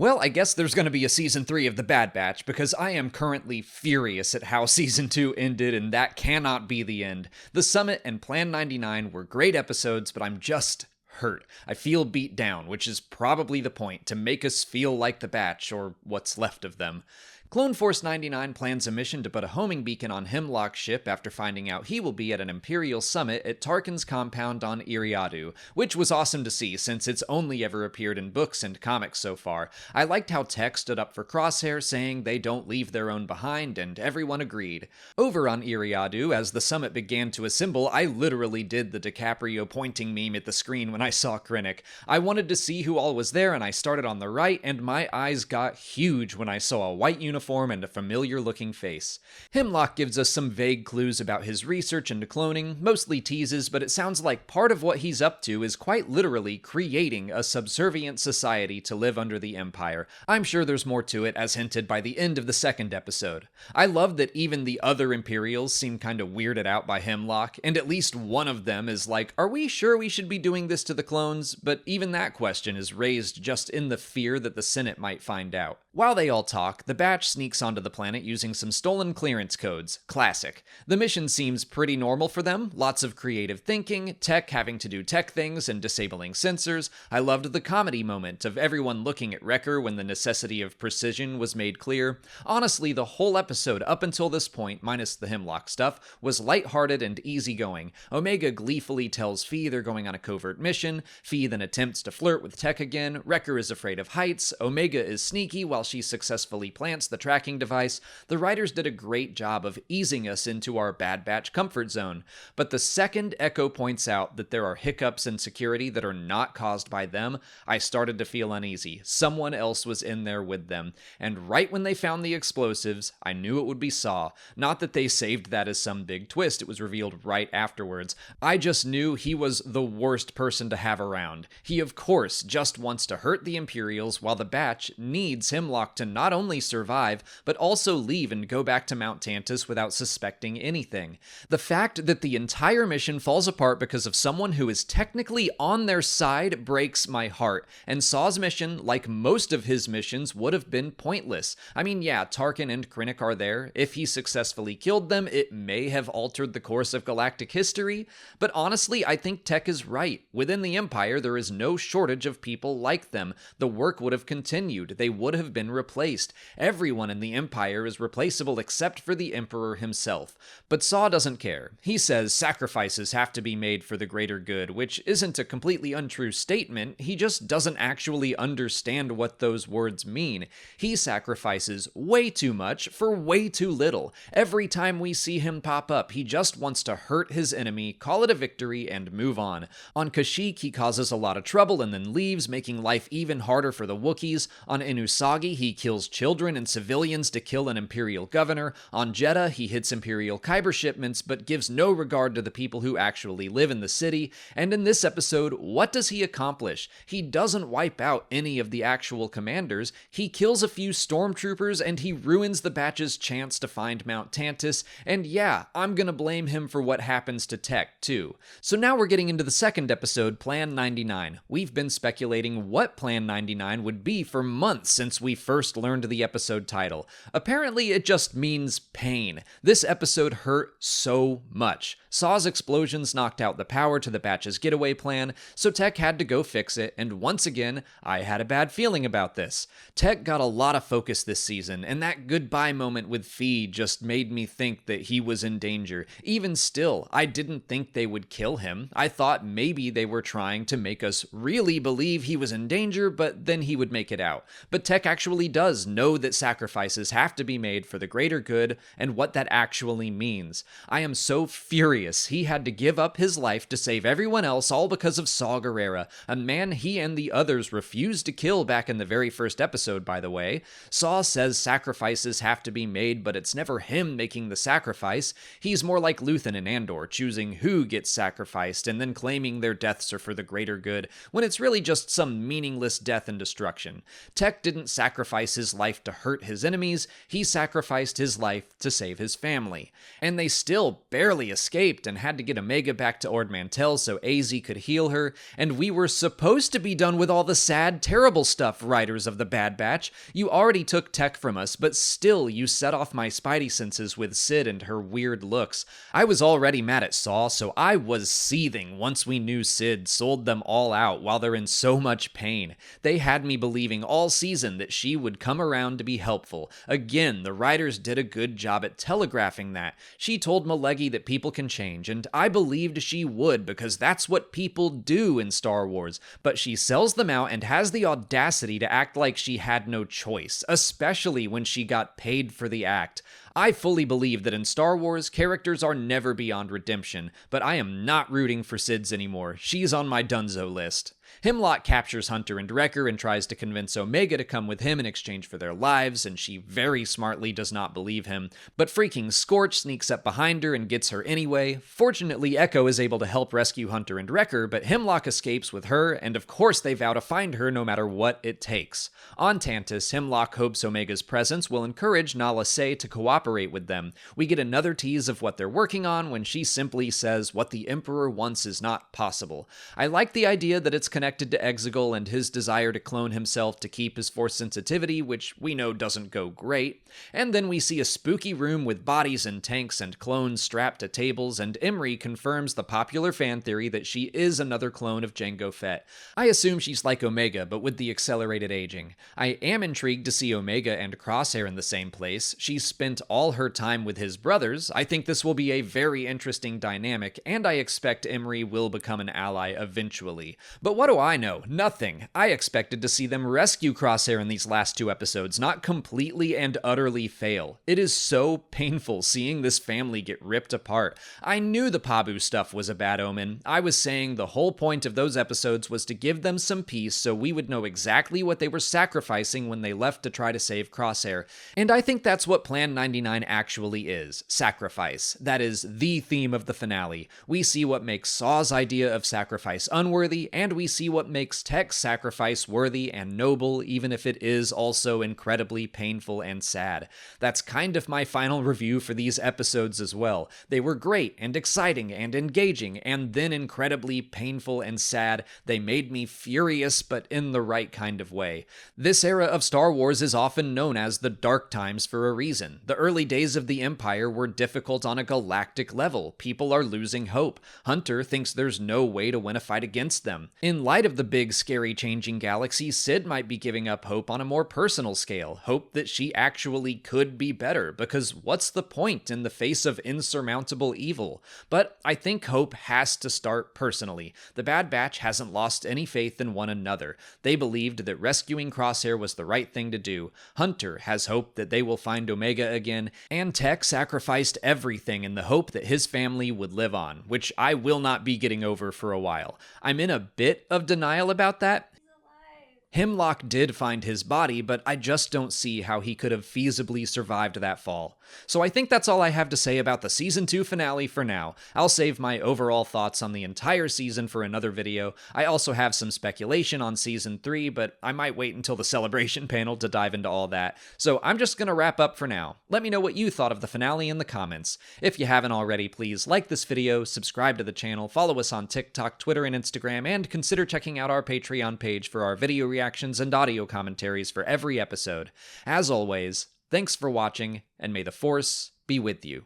Well, I guess there's going to be a Season 3 of The Bad Batch, because I am currently furious at how Season 2 ended, and that cannot be the end. The Summit and Plan 99 were great episodes, but I'm just hurt. I feel beat down, which is probably the point, to make us feel like the Batch, or what's left of them. Clone Force 99 plans a mission to put a homing beacon on Hemlock's ship after finding out he will be at an Imperial summit at Tarkin's compound on Iriadu, which was awesome to see since it's only ever appeared in books and comics so far. I liked how Tech stood up for Crosshair, saying they don't leave their own behind, and everyone agreed. Over on Iriadu, as the summit began to assemble, I literally did the DiCaprio pointing meme at the screen when I saw Krennic. I wanted to see who all was there, and I started on the right, and my eyes got huge when I saw a white uniform and a familiar-looking face. Hemlock gives us some vague clues about his research into cloning, mostly teases, but it sounds like part of what he's up to is quite literally creating a subservient society to live under the Empire. I'm sure there's more to it, as hinted by the end of the second episode. I love that even the other Imperials seem kind of weirded out by Hemlock, and at least one of them is like, are we sure we should be doing this to the clones? But even that question is raised just in the fear that the Senate might find out. While they all talk, the Batch sneaks onto the planet using some stolen clearance codes. Classic. The mission seems pretty normal for them, lots of creative thinking, Tech having to do tech things and disabling sensors. I loved the comedy moment of everyone looking at Wrecker when the necessity of precision was made clear. Honestly, the whole episode up until this point, minus the Hemlock stuff, was lighthearted and easygoing. Omega gleefully tells Phee they're going on a covert mission, Phee then attempts to flirt with Tech again, Wrecker is afraid of heights, Omega is sneaky while she successfully plants the tracking device. The writers did a great job of easing us into our Bad Batch comfort zone. But the second Echo points out that there are hiccups in security that are not caused by them, I started to feel uneasy. Someone else was in there with them. And right when they found the explosives, I knew it would be Saw. Not that they saved that as some big twist, it was revealed right afterwards. I just knew he was the worst person to have around. He of course just wants to hurt the Imperials, while the Batch needs Hemlock to not only survive, but also leave and go back to Mount Tantus without suspecting anything. The fact that the entire mission falls apart because of someone who is technically on their side breaks my heart, and Saw's mission, like most of his missions, would have been pointless. I mean, yeah, Tarkin and Krennic are there. If he successfully killed them, it may have altered the course of galactic history, but honestly, I think Tech is right. Within the Empire, there is no shortage of people like them. The work would have continued. They would have been replaced. Everyone in the Empire is replaceable except for the Emperor himself. But Saw doesn't care. He says sacrifices have to be made for the greater good, which isn't a completely untrue statement. He just doesn't actually understand what those words mean. He sacrifices way too much for way too little. Every time we see him pop up, he just wants to hurt his enemy, call it a victory, and move on. On Kashyyyk, he causes a lot of trouble and then leaves, making life even harder for the Wookiees. On Inusagi, he kills children and civilians to kill an Imperial governor. On Jedha, he hits Imperial Kyber shipments, but gives no regard to the people who actually live in the city. And in this episode, what does he accomplish? He doesn't wipe out any of the actual commanders. He kills a few stormtroopers, and he ruins the Batch's chance to find Mount Tantus. And yeah, I'm gonna blame him for what happens to Tech, too. So now we're getting into the second episode, Plan 99. We've been speculating what Plan 99 would be for months since we first learned the episode title. Apparently, it just means pain. This episode hurt so much. Saw's explosions knocked out the power to the Batch's getaway plan, so Tech had to go fix it, and once again, I had a bad feeling about this. Tech got a lot of focus this season, and that goodbye moment with Phee just made me think that he was in danger. Even still, I didn't think they would kill him. I thought maybe they were trying to make us really believe he was in danger, but then he would make it out. But Tech actually does know that sacrifices have to be made for the greater good, and what that actually means. I am so furious he had to give up his life to save everyone else, all because of Saw Gerrera, a man he and the others refused to kill back in the very first episode, by the way. Saw says sacrifices have to be made, but it's never him making the sacrifice. He's more like Luthen in Andor, choosing who gets sacrificed and then claiming their deaths are for the greater good, when it's really just some meaningless death and destruction. Tech didn't sacrifice sacrifice his life to hurt his enemies, he sacrificed his life to save his family. And they still barely escaped and had to get Omega back to Ord Mantell so AZ could heal her, and we were supposed to be done with all the sad, terrible stuff, writers of the Bad Batch. You already took Tech from us, but still you set off my spidey senses with Sid and her weird looks. I was already mad at Saw, so I was seething once we knew Sid sold them all out while they're in so much pain. They had me believing all season that she would come around to be helpful. Again, the writers did a good job at telegraphing that. She told Malegi that people can change, and I believed she would because that's what people do in Star Wars, but she sells them out and has the audacity to act like she had no choice, especially when she got paid for the act. I fully believe that in Star Wars, characters are never beyond redemption, but I am not rooting for Sid's anymore. She's on my dunzo list. Hemlock captures Hunter and Wrecker and tries to convince Omega to come with him in exchange for their lives, and she very smartly does not believe him. But freaking Scorch sneaks up behind her and gets her anyway. Fortunately, Echo is able to help rescue Hunter and Wrecker, but Hemlock escapes with her, and of course they vow to find her no matter what it takes. On Tantus, Hemlock hopes Omega's presence will encourage Nala Se to cooperate with them. We get another tease of what they're working on when she simply says what the Emperor wants is not possible. I like the idea that it's connected to Exegol and his desire to clone himself to keep his force sensitivity, which we know doesn't go great. And then we see a spooky room with bodies and tanks and clones strapped to tables, and Emery confirms the popular fan theory that she is another clone of Jango Fett. I assume she's like Omega, but with the accelerated aging. I am intrigued to see Omega and Crosshair in the same place. She's spent all her time with his brothers. I think this will be a very interesting dynamic, and I expect Emery will become an ally eventually. But what do I know? Nothing. I expected to see them rescue Crosshair in these last 2 episodes, not completely and utterly fail. It is so painful seeing this family get ripped apart. I knew the Pabu stuff was a bad omen. I was saying the whole point of those episodes was to give them some peace so we would know exactly what they were sacrificing when they left to try to save Crosshair. And I think that's what Plan 99 actually is. Sacrifice. That is the theme of the finale. We see what makes Saw's idea of sacrifice unworthy, and we see what makes Tech's sacrifice worthy and noble, even if it is also incredibly painful and sad. That's kind of my final review for these episodes as well. They were great and exciting and engaging, and then incredibly painful and sad. They made me furious, but in the right kind of way. This era of Star Wars is often known as the Dark Times for a reason. The early days of the Empire were difficult on a galactic level. People are losing hope. Hunter thinks there's no way to win a fight against them. In light of the big, scary, changing galaxy, Sid might be giving up hope on a more personal scale, hope that she actually could be better, because what's the point in the face of insurmountable evil? But I think hope has to start personally. The Bad Batch hasn't lost any faith in one another. They believed that rescuing Crosshair was the right thing to do. Hunter has hope that they will find Omega again, and Tech sacrificed everything in the hope that his family would live on, which I will not be getting over for a while. I'm in a bit of denial about that. Hemlock did find his body, but I just don't see how he could have feasibly survived that fall. So I think that's all I have to say about the Season 2 finale for now. I'll save my overall thoughts on the entire season for another video. I also have some speculation on Season 3, but I might wait until the celebration panel to dive into all that. So I'm just gonna wrap up for now. Let me know what you thought of the finale in the comments. If you haven't already, please like this video, subscribe to the channel, follow us on TikTok, Twitter, and Instagram, and consider checking out our Patreon page for our video reactions and audio commentaries for every episode. As always, thanks for watching, and may the Force be with you.